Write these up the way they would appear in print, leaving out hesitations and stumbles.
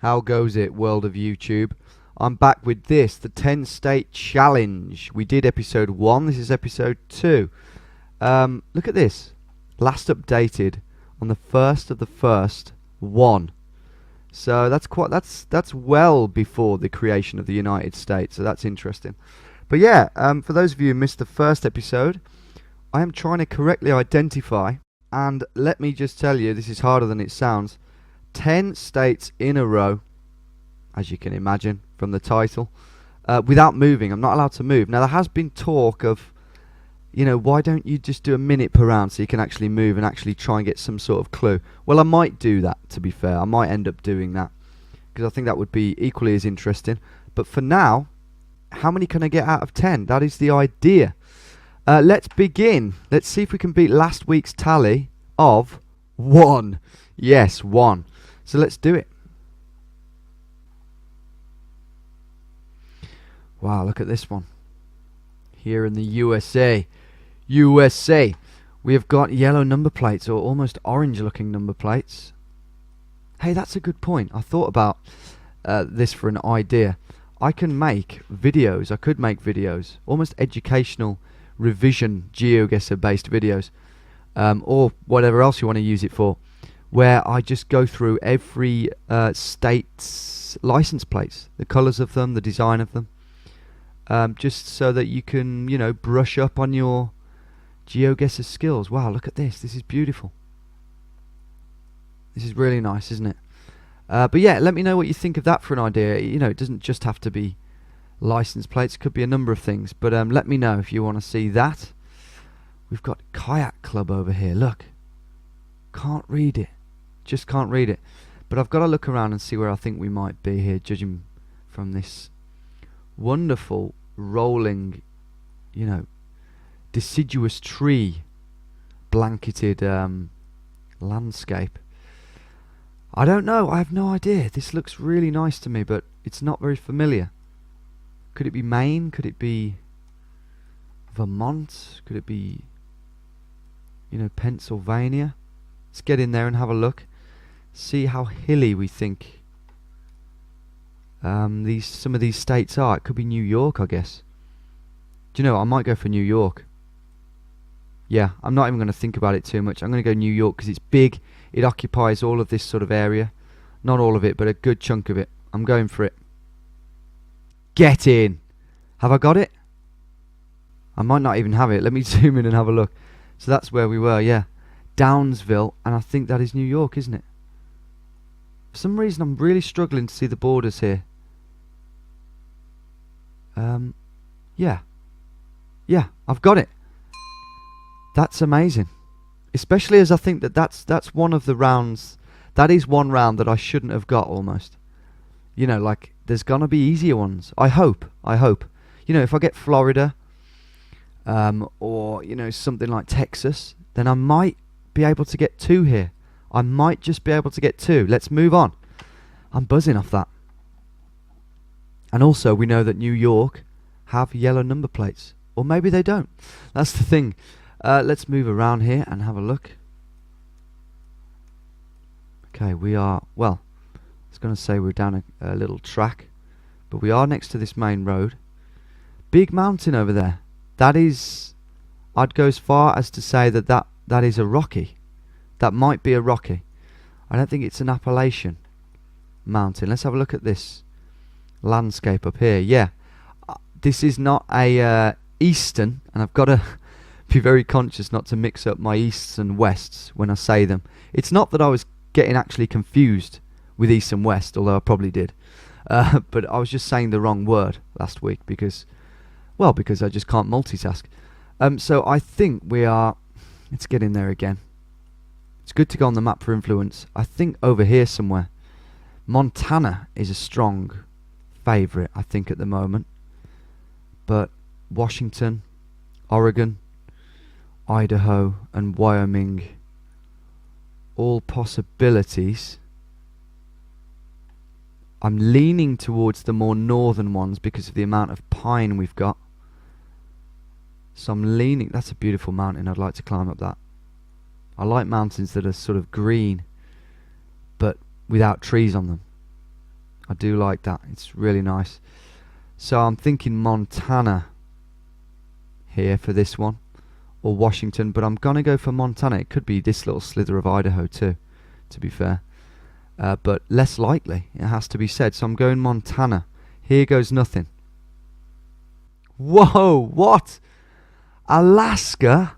How goes it, world of YouTube? I'm back with this, the 10-state challenge. We did episode 1, this is episode 2. Look at this. Last updated on the 1st of the 1st, 1. So that's well before the creation of the United States, so that's interesting. But yeah, for those of you who missed the first episode, I am trying to correctly identify, and let me just tell you, this is harder than it sounds, 10 states in a row, as you can imagine from the title, without moving. I'm not allowed to move. Now there has been talk of, why don't you just do a minute per round so you can actually move and actually try and get some sort of clue. Well, I might do that, to be fair. I might end up doing that, because I think that would be equally as interesting. But for now, how many can I get out of 10? That is the idea. Let's begin. Let's see if we can beat last week's tally of 1. Yes, 1. So let's do it. Wow, look at this one. Here in the USA, we have got yellow number plates, or almost orange looking number plates. Hey, that's a good point. I thought about this for an idea. I can make videos. I could make videos, almost educational revision Geoguessr based videos, or whatever else you want to use it for, where I just go through every state's license plates, the colours of them, the design of them, just so that you can, brush up on your Geoguessr skills. Wow, look at this. This is beautiful. This is really nice, isn't it? But yeah, let me know what you think of that for an idea. It doesn't just have to be license plates. It could be a number of things. But let me know if you want to see that. We've got Kayak Club over here. Look. Can't read it. Just can't read it. But I've got to look around and see where I think we might be here, judging from this wonderful rolling, deciduous tree blanketed landscape. I don't know. I have no idea. This looks really nice to me, but it's not very familiar. Could it be Maine? Could it be Vermont? Could it be, Pennsylvania? Let's get in there and have a look. See how hilly we think some of these states are. It could be New York, I guess. Do you know what? I might go for New York. Yeah, I'm not even going to think about it too much. I'm going to go New York because it's big. It occupies all of this sort of area. Not all of it, but a good chunk of it. I'm going for it. Get in! Have I got it? I might not even have it. Let me zoom in and have a look. So that's where we were, yeah. Downsville, and I think that is New York, isn't it? For some reason I'm really struggling to see the borders here. Yeah, I've got it. That's amazing. Especially as I think that's one of the rounds. That is one round that I shouldn't have got almost. Like there's gonna be easier ones. I hope. If I get Florida, or something like Texas, then I might be able to get 2 here. I might just be able to get 2. Let's move on. I'm buzzing off that. And also we know that New York have yellow number plates. Or maybe they don't. That's the thing. Let's move around here and have a look. Okay, we are, well, I was going to say we're down a little track, but we are next to this main road. Big mountain over there. That is, I'd go as far as to say that is a Rocky. That might be a Rocky. I don't think it's an Appalachian mountain. Let's have a look at this landscape up here. Yeah, this is not a eastern, and I've got to be very conscious not to mix up my easts and wests when I say them. It's not that I was getting actually confused with east and west, although I probably did. But I was just saying the wrong word last week because I just can't multitask. So I think we are, let's get in there again. It's good to go on the map for influence. I think over here somewhere. Montana is a strong favourite, I think, at the moment. But Washington, Oregon, Idaho and Wyoming, all possibilities. I'm leaning towards the more northern ones because of the amount of pine we've got. So I'm leaning. That's a beautiful mountain. I'd like to climb up that. I like mountains that are sort of green but without trees on them. I do like that. It's really nice. So I'm thinking Montana here for this one, or Washington, but I'm gonna go for Montana. It could be this little slither of Idaho too, to be fair, but less likely, it has to be said. So I'm going Montana. Here goes nothing. Whoa, what? Alaska?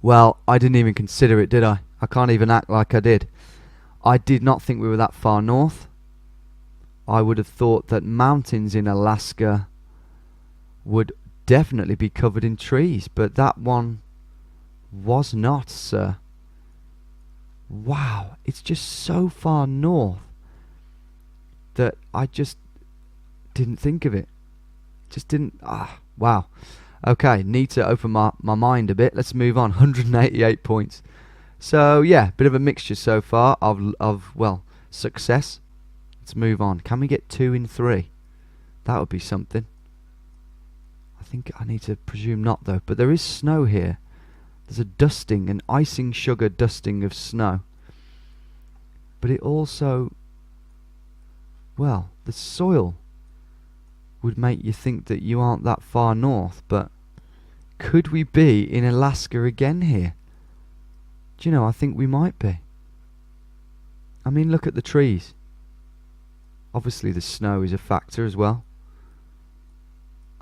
Well, I didn't even consider it, did I? I can't even act like I did. I did not think we were that far north. I would have thought that mountains in Alaska would definitely be covered in trees, but that one was not, sir. Wow, it's just so far north that I just didn't think of it. Just didn't. Wow. Okay, need to open my mind a bit. Let's move on. 188 points. So yeah, bit of a mixture so far of well, success. Let's move on. Can we get 2 in 3? That would be something. I think I need to presume not though. But there is snow here. There's a dusting, an icing sugar dusting of snow. But it also, well, the soil would make you think that you aren't that far north, but could we be in Alaska again here? Do you know, I think we might be. I mean, look at the trees. Obviously the snow is a factor as well.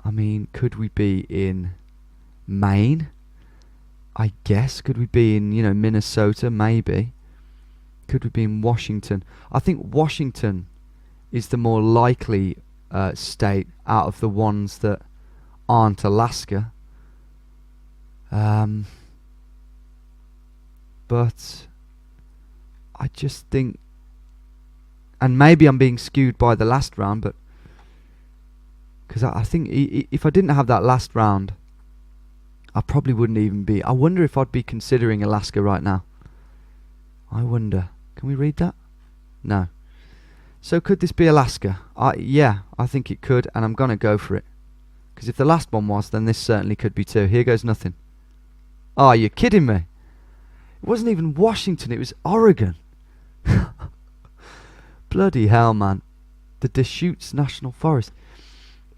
I mean, could we be in Maine? I guess. Could we be in, Minnesota? Maybe. Could we be in Washington? I think Washington is the more likely state out of the ones that aren't Alaska. But I just think, and maybe I'm being skewed by the last round, but because I think if I didn't have that last round, I probably wouldn't even be. I wonder if I'd be considering Alaska right now. I wonder. Can we read that? No. So could this be Alaska? Yeah, I think it could, and I'm going to go for it. Because if the last one was, then this certainly could be too. Here goes nothing. Oh, you're kidding me. It wasn't even Washington, it was Oregon. Bloody hell, man. The Deschutes National Forest.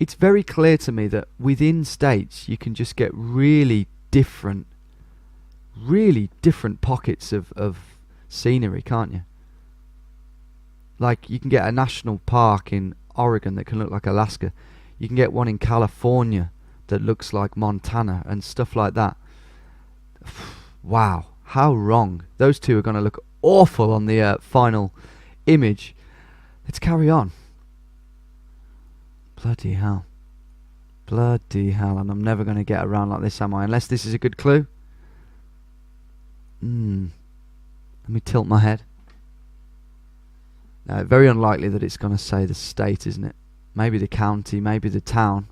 It's very clear to me that within states you can just get really different pockets of scenery, can't you? Like, you can get a national park in Oregon that can look like Alaska. You can get one in California that looks like Montana and stuff like that. Wow, how wrong. Those two are going to look awful on the final image. Let's carry on. Bloody hell. Bloody hell, and I'm never going to get around like this, am I? Unless this is a good clue. Let me tilt my head. No, very unlikely that it's going to say the state, isn't it? Maybe the county, maybe the town.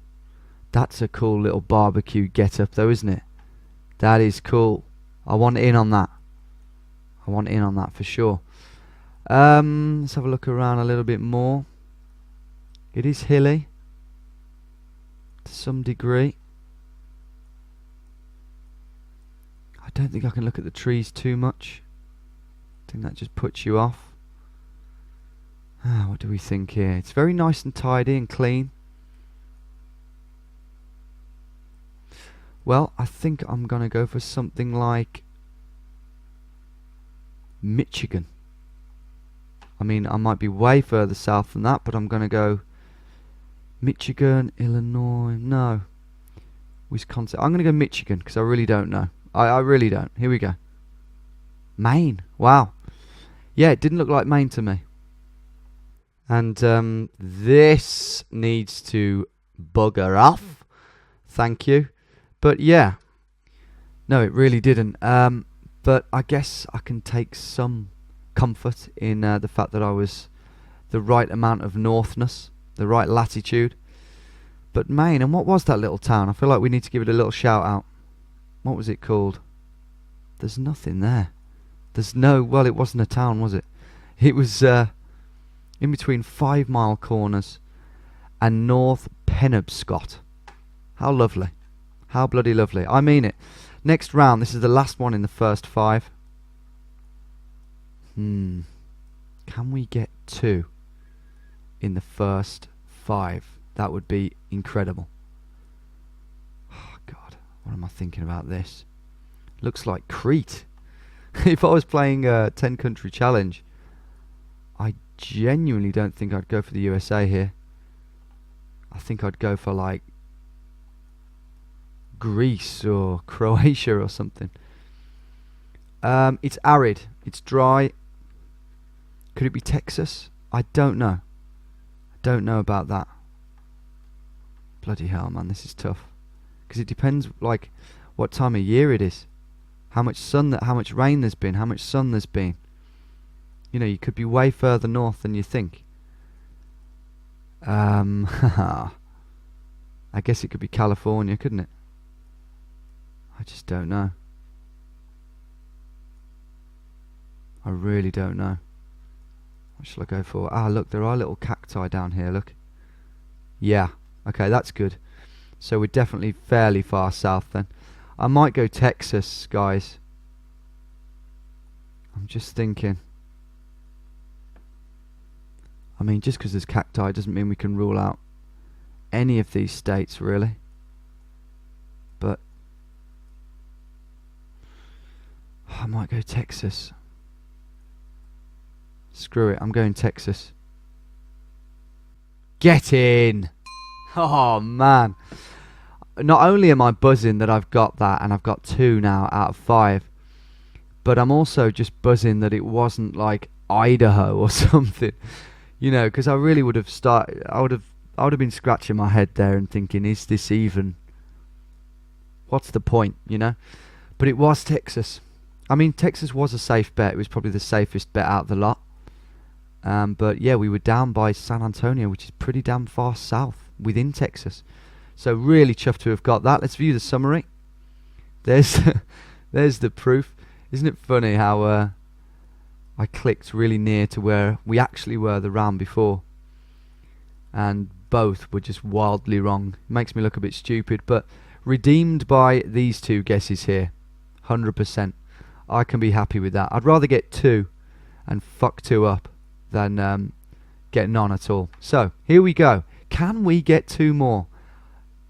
That's a cool little barbecue get-up though, isn't it? That is cool. I want in on that. I want in on that for sure. Let's have a look around a little bit more. It is hilly to some degree. I don't think I can look at the trees too much. I think that just puts you off. What do we think here? It's very nice and tidy and clean. Well, I think I'm going to go for something like Michigan. I mean, I might be way further south than that, but I'm going to go Michigan, Illinois, no. Wisconsin. I'm going to go Michigan because I really don't know. I really don't. Here we go. Maine. Wow. Yeah, it didn't look like Maine to me. And this needs to bugger off. Thank you. But yeah. No, it really didn't. But I guess I can take some comfort in the fact that I was the right amount of northness, the right latitude. But Maine, and what was that little town? I feel like we need to give it a little shout out. What was it called? There's nothing there. There's no, well, it wasn't a town, was it? It was in between 5 Mile Corners and North Penobscot. How lovely. How bloody lovely. I mean it. Next round, this is the last one in the first 5. Can we get 2? in the first 5. That would be incredible. Oh God, what am I thinking about this? Looks like Crete. If I was playing a 10 country challenge, I genuinely don't think I'd go for the USA here. I think I'd go for like Greece or Croatia or something. It's arid, it's dry. Could it be Texas? I don't know. I don't know about that. Bloody hell, man, this is tough. Because it depends, like, what time of year it is. How much sun, how much rain there's been, how much sun there's been. You know, you could be way further north than you think. I guess it could be California, couldn't it? I just don't know. I really don't know. What shall I go for? Ah, look, there are little cacti down here, look. Yeah, okay, that's good. So we're definitely fairly far south then. I might go Texas, guys. I'm just thinking. I mean, just because there's cacti doesn't mean we can rule out any of these states, really. But I might go Texas. Screw it, I'm going Texas. Get in! Oh, man. Not only am I buzzing that I've got that, and I've got 2 now out of 5, but I'm also just buzzing that it wasn't like Idaho or something. You know, because I really would have started. I would have been scratching my head there and thinking, is this even? What's the point? You know. But it was Texas. I mean, Texas was a safe bet. It was probably the safest bet out of the lot. But yeah, we were down by San Antonio, which is pretty damn far south within Texas. So really chuffed to have got that. Let's view the summary. There's there's the proof. Isn't it funny how I clicked really near to where we actually were the round before, and both were just wildly wrong. Makes me look a bit stupid, but redeemed by these 2 guesses here, 100%. I can be happy with that. I'd rather get 2 and fuck 2 up than get none at all. So here we go. Can we get 2 more?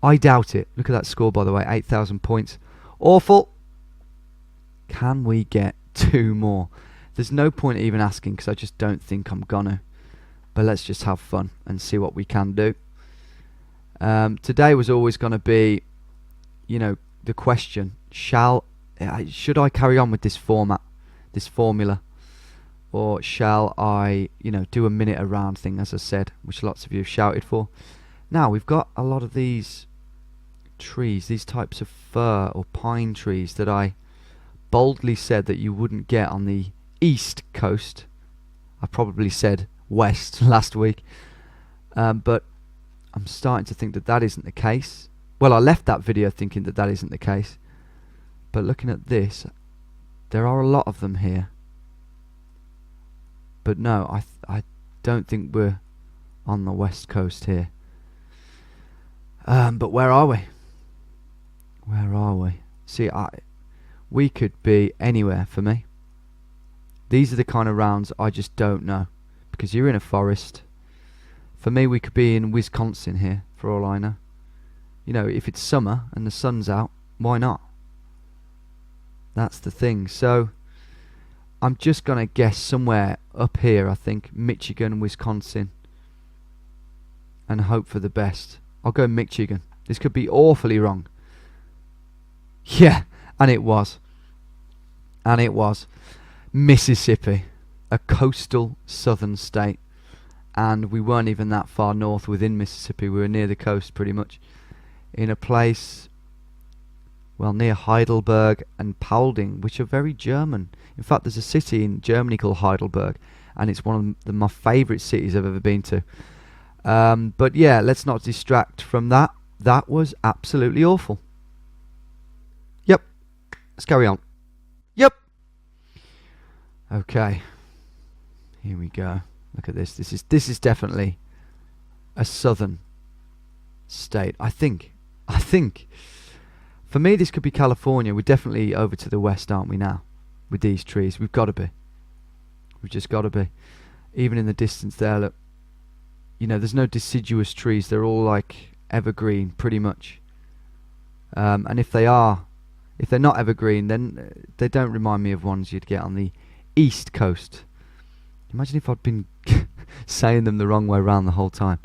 I doubt it. Look at that score, by the way, 8,000 points. Awful. Can we get 2 more? There's no point even asking because I just don't think I'm gonna. But let's just have fun and see what we can do. Today was always going to be, you know, the question: should I carry on with this format, this formula, or shall I, you know, do a minute around thing, as I said, which lots of you have shouted for. Now we've got a lot of these trees, these types of fir or pine trees that I boldly said that you wouldn't get on the east coast. I probably said west last week, but I'm starting to think that that isn't the case. Well, I left that video thinking that that isn't the case, but looking at this, there are a lot of them here. But no, I don't think we're on the west coast here. But where are we? Where are we? See, we could be anywhere for me. These are the kind of rounds I just don't know, because you're in a forest. For me, we could be in Wisconsin here, for all I know. You know, if it's summer and the sun's out, why not? That's the thing. So I'm just going to guess somewhere up here, I think, Michigan, Wisconsin, and hope for the best. I'll go Michigan. This could be awfully wrong. Yeah, and it was. And it was. Mississippi, a coastal southern state, and we weren't even that far north within Mississippi. We were near the coast pretty much, in a place, well, near Heidelberg and Paulding, which are very German. In fact, there's a city in Germany called Heidelberg, and it's one of my favourite cities I've ever been to. But yeah, let's not distract from that. That was absolutely awful. Yep. Let's carry on. Yep. Okay. Here we go. Look at this. This is definitely a southern state. I think. For me, this could be California. We're definitely over to the west, aren't we now? With these trees. We've got to be. We've just got to be. Even in the distance there, look. you know, there's no deciduous trees. They're all like evergreen, pretty much. And if they're not evergreen, then they don't remind me of ones you'd get on the east coast. Imagine if I'd been saying them the wrong way around the whole time.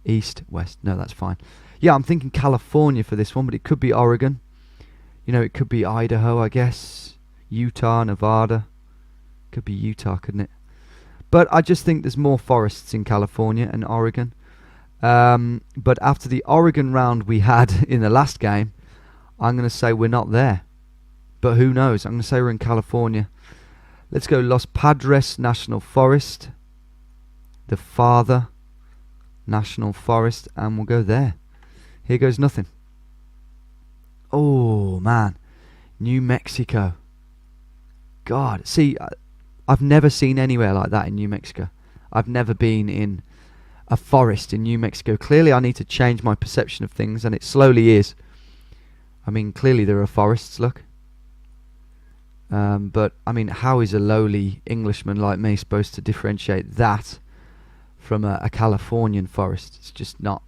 East, west. No, that's fine. Yeah, I'm thinking California for this one, but it could be Oregon. You know, it could be Idaho, I guess. Utah, Nevada. Could be Utah, couldn't it? But I just think there's more forests in California and Oregon. But after the Oregon round we had in the last game, I'm going to say we're not there. But who knows? I'm going to say we're in California. Let's go Los Padres National Forest. The Father National Forest. And we'll go there. Here goes nothing. Oh, man. New Mexico. God. See, I've never seen anywhere like that in New Mexico. I've never been in a forest in New Mexico. Clearly I need to change my perception of things, and it slowly is. I mean, clearly there are forests, look. But, I mean, how is a lowly Englishman like me supposed to differentiate that from a Californian forest? It's just not.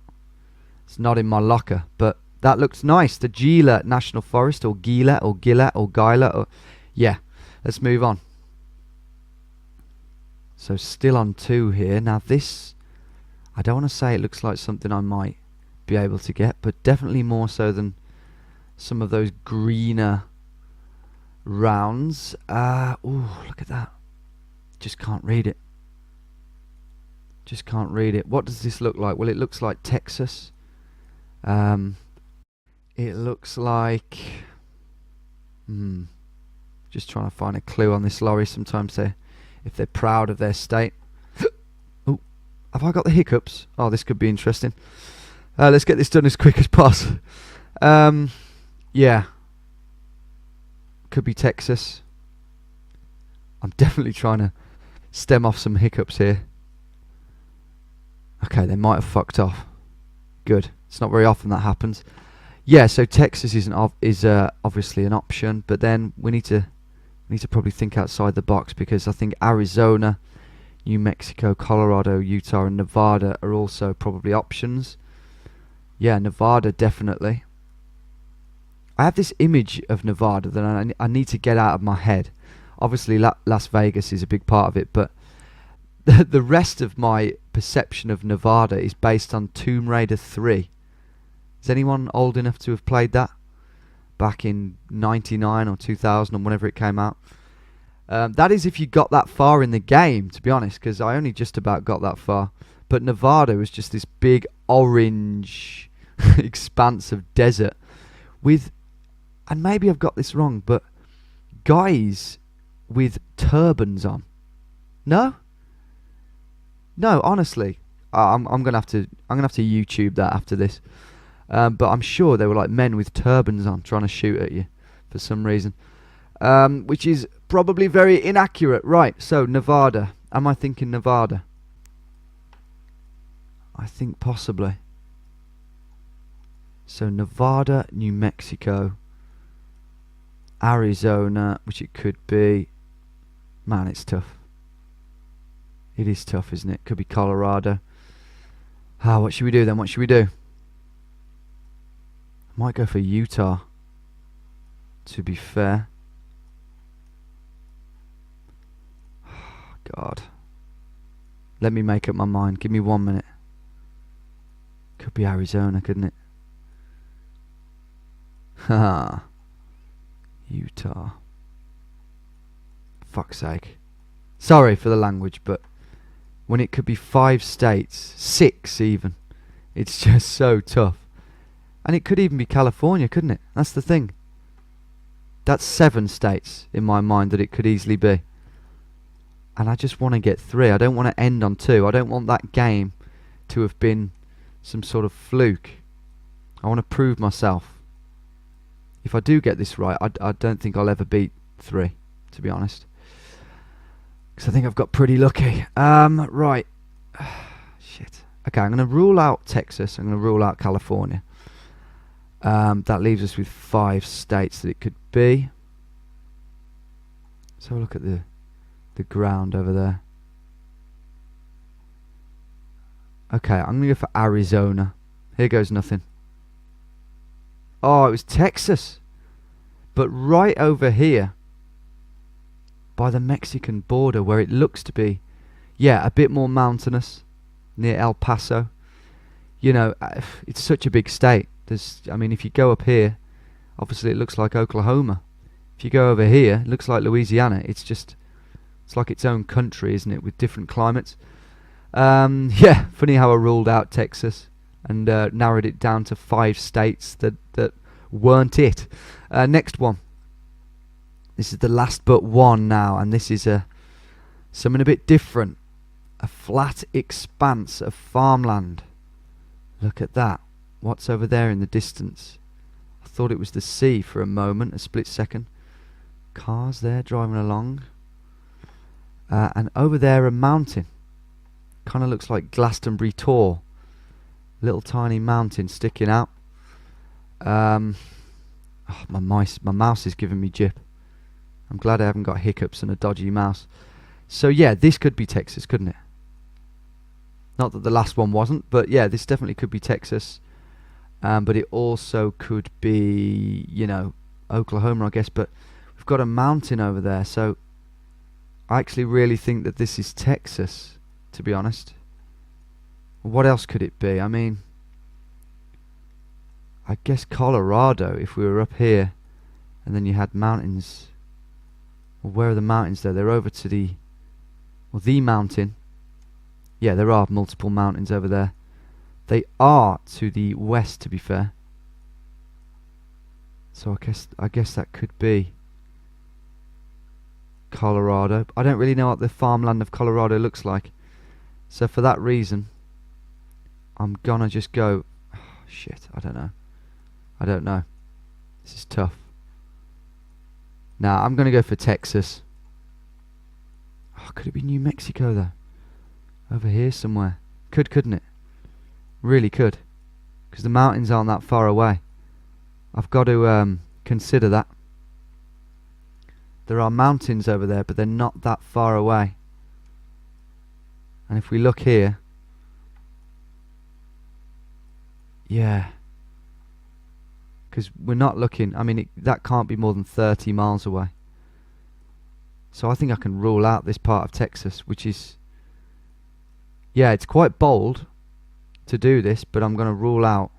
It's not in my locker. But that looks nice. The Gila National Forest, or Gila, or Gila, or Gila. Or yeah, let's move on. So still on 2 here. Now this, I don't want to say it looks like something I might be able to get, but definitely more so than some of those greener rounds. Oh, look at that. Just can't read it. Just can't read it. What does this look like? Well, it looks like Texas. It looks like... just trying to find a clue on this lorry. Sometimes if they're proud of their state. Oh, have I got the hiccups? Oh, this could be interesting. Let's get this done as quick as possible. Yeah. Could be Texas. I'm definitely trying to stem off some hiccups here. Okay, they might have fucked off. Good. It's not very often that happens. Yeah, so Texas is obviously an option, but then we need to probably think outside the box, because I think Arizona, New Mexico, Colorado, Utah, and Nevada are also probably options. Yeah, Nevada definitely. I have this image of Nevada that I need to get out of my head. Obviously, Las Vegas is a big part of it, but the rest of my perception of Nevada is based on Tomb Raider 3. Is anyone old enough to have played that? Back in 99 or 2000 or whenever it came out. That is if you got that far in the game, to be honest, because I only just about got that far. But Nevada was just this big orange expanse of desert with, and maybe I've got this wrong, but guys with turbans on. No, honestly, I'm gonna have to YouTube that after this. But I'm sure they were like men with turbans on trying to shoot at you for some reason, which is probably very inaccurate. Right, so Nevada. Am I thinking Nevada? I think possibly. So Nevada, New Mexico, Arizona, which it could be. Man, it's tough. It is tough, isn't it? Could be Colorado. What should we do then? What should we do? Might go for Utah, to be fair. God. Let me make up my mind. Give me 1 minute. Could be Arizona, couldn't it? Ha. Utah. Fuck's sake. Sorry for the language, but when it could be 5 states, 6 even, it's just so tough. And it could even be California, couldn't it? That's the thing. That's 7 states in my mind that it could easily be. And I just want to get 3. I don't want to end on 2. I don't want that game to have been some sort of fluke. I want to prove myself. If I do get this right, I don't think I'll ever beat 3, to be honest. Because I think I've got pretty lucky. Right. Shit. Okay, I'm going to rule out Texas. I'm going to rule out California. That leaves us with 5 states that it could be. So look at the ground over there. Okay, I'm going to go for Arizona. Here goes nothing. Oh, it was Texas. But right over here, by the Mexican border, where it looks to be, yeah, a bit more mountainous, near El Paso. You know, it's such a big state. I mean, if you go up here, obviously it looks like Oklahoma. If you go over here, it looks like Louisiana. It's like its own country, isn't it, with different climates. Yeah, funny how I ruled out Texas and narrowed it down to 5 states that weren't it. Next one. This is the last but one now, and this is something a bit different. A flat expanse of farmland. Look at that. What's over there in the distance? I thought it was the sea for a moment, a split second. Cars there driving along. And over there a mountain. Kind of looks like Glastonbury Tor. Little tiny mountain sticking out. Oh, my mouse is giving me jip. I'm glad I haven't got hiccups and a dodgy mouse. So yeah, this could be Texas, couldn't it? Not that the last one wasn't, but yeah, this definitely could be Texas. But it also could be, you know, Oklahoma, I guess. But we've got a mountain over there, so I actually really think that this is Texas, to be honest. What else could it be? I mean, I guess Colorado, if we were up here, and then you had mountains. Well, where are the mountains there? They're over to the mountain. Yeah, there are multiple mountains over there. They are to the west, to be fair. So I guess that could be Colorado. I don't really know what the farmland of Colorado looks like. So for that reason, I'm gonna just go... Oh, shit, I don't know. This is tough. Now, I'm gonna go for Texas. Oh, could it be New Mexico, though? Over here somewhere. Couldn't it? Really could. Because the mountains aren't that far away. I've got to consider that. There are mountains over there, but they're not that far away. And if we look here... Yeah. Because we're not looking... I mean, that can't be more than 30 miles away. So I think I can rule out this part of Texas, which is... Yeah, it's quite bold to do this, but I'm going to rule out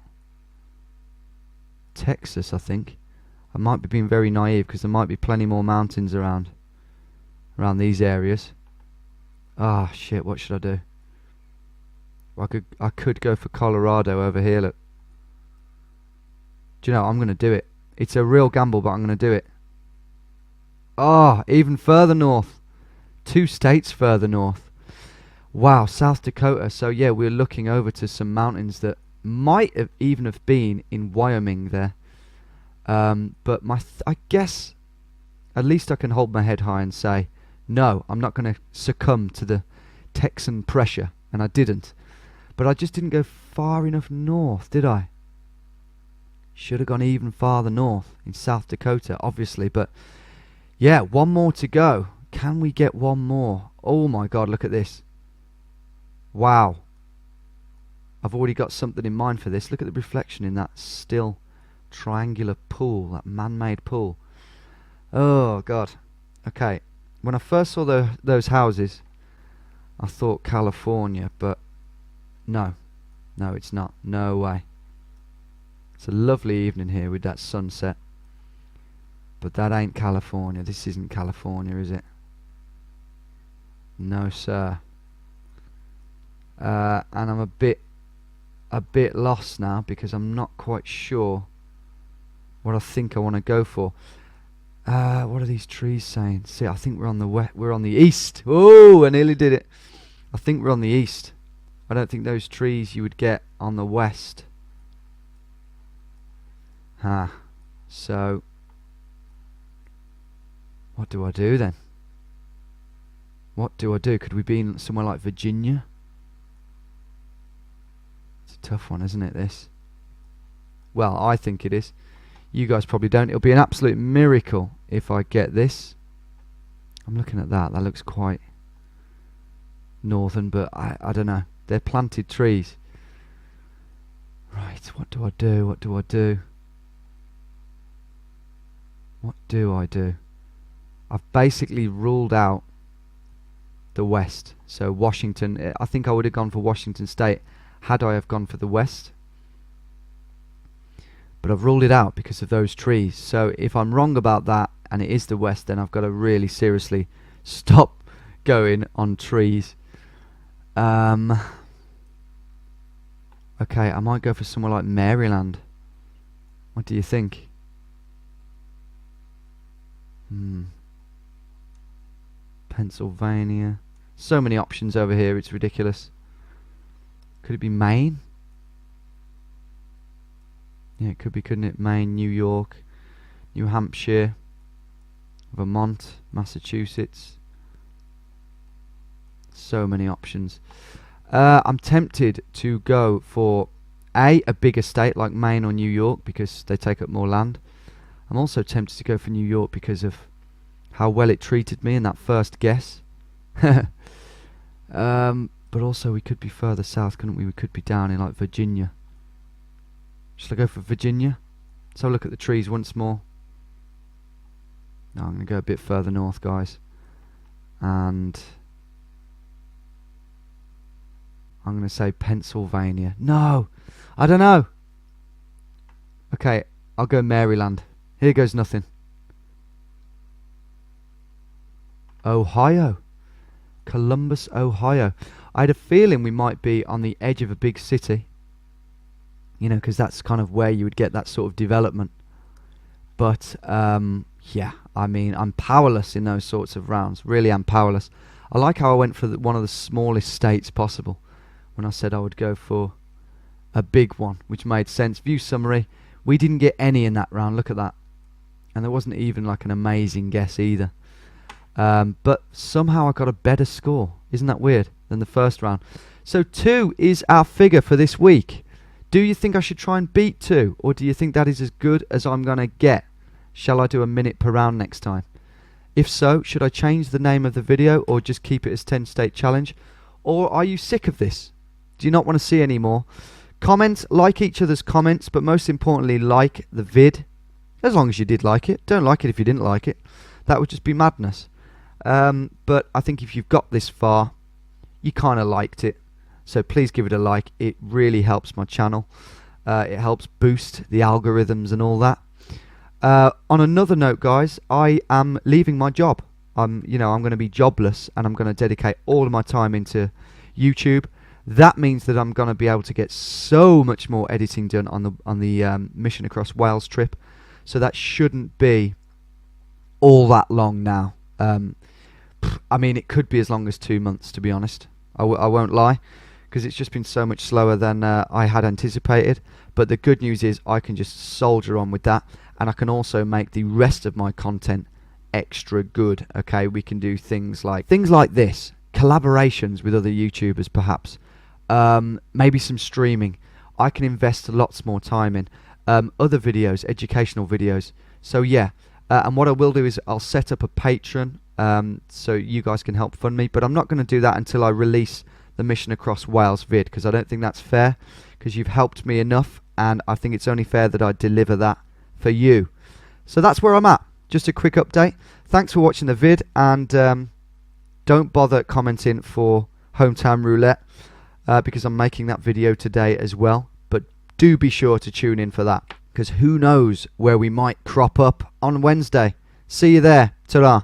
Texas, I think. I might be being very naive because there might be plenty more mountains around these areas. Ah, shit, what should I do? I could go for Colorado over here, look. Do you know, I'm going to do it. It's a real gamble, but I'm going to do it. Ah, even further north. 2 states further north. Wow, South Dakota. So yeah, we're looking over to some mountains that might have even have been in Wyoming there. But I guess at least I can hold my head high and say, no, I'm not going to succumb to the Texan pressure. And I didn't. But I just didn't go far enough north, did I? Should have gone even farther north in South Dakota, obviously. But yeah, one more to go. Can we get one more? Oh my God, look at this. Wow. I've already got something in mind for this. Look at the reflection in that still triangular pool, that man-made pool. Oh, God. Okay. When I first saw those houses, I thought California, but no. No, it's not. No way. It's a lovely evening here with that sunset. But that ain't California. This isn't California, is it? No, sir. And I'm a bit lost now because I'm not quite sure what I think I want to go for. What are these trees saying? See, I think we're on the east. Oh, I nearly did it. I think we're on the east. I don't think those trees you would get on the west. So what do I do then? What do I do? Could we be in somewhere like Virginia? It's a tough one, isn't it, this? Well, I think it is. You guys probably don't. It'll be an absolute miracle if I get this. I'm looking at that. That looks quite northern, but I don't know. They're planted trees. Right, what do I do? What do I do? What do I do? I've basically ruled out the west. So Washington, I think I would have gone for Washington State had I have gone for the west. But I've ruled it out because of those trees. So if I'm wrong about that and it is the west, then I've got to really seriously stop going on trees. Okay, I might go for somewhere like Maryland. What do you think? Pennsylvania. So many options over here, it's ridiculous. Could it be Maine? Yeah, it could be, couldn't it? Maine, New York, New Hampshire, Vermont, Massachusetts. So many options. I'm tempted to go for a bigger state like Maine or New York because they take up more land. I'm also tempted to go for New York because of how well it treated me in that first guess. But also we could be further south, couldn't we? We could be down in like Virginia. Shall I go for Virginia? Let's have a look at the trees once more. No, I'm going to go a bit further north, guys. And I'm going to say Pennsylvania. No! I don't know! Okay, I'll go Maryland. Here goes nothing. Ohio. Columbus, Ohio. I had a feeling we might be on the edge of a big city. You know, because that's kind of where you would get that sort of development. But, yeah, I mean, I'm powerless in those sorts of rounds. Really, I'm powerless. I like how I went for one of the smallest states possible when I said I would go for a big one, which made sense. View summary. We didn't get any in that round. Look at that. And there wasn't even like an amazing guess either. But somehow I got a better score. Isn't that weird? Than the first round. So 2 is our figure for this week. Do you think I should try and beat 2? Or do you think that is as good as I'm going to get? Shall I do a minute per round next time? If so, should I change the name of the video or just keep it as 10 state challenge? Or are you sick of this? Do you not want to see any more? Comment, like each other's comments, but most importantly, like the vid. As long as you did like it. Don't like it if you didn't like it. That would just be madness. But I think if you've got this far, you kind of liked it. So please give it a like. It really helps my channel. It helps boost the algorithms and all that. On another note, guys, I am leaving my job. I'm going to be jobless, and I'm going to dedicate all of my time into YouTube. That means that I'm going to be able to get so much more editing done on the mission across Wales trip. So that shouldn't be all that long now. I mean, it could be as long as 2 months, to be honest. I won't lie, because it's just been so much slower than I had anticipated. But the good news is I can just soldier on with that, and I can also make the rest of my content extra good. Okay, we can do things like this, collaborations with other YouTubers, perhaps. Maybe some streaming. I can invest lots more time in other videos, educational videos. So yeah, and what I will do is I'll set up a Patreon so you guys can help fund me, but I'm not going to do that until I release the mission across Wales vid, because I don't think that's fair, because you've helped me enough, and I think it's only fair that I deliver that for you. So that's where I'm at. Just a quick update. Thanks for watching the vid, and don't bother commenting for Hometown Roulette, because I'm making that video today as well. But do be sure to tune in for that, because who knows where we might crop up on Wednesday. See you there. Ta-ra.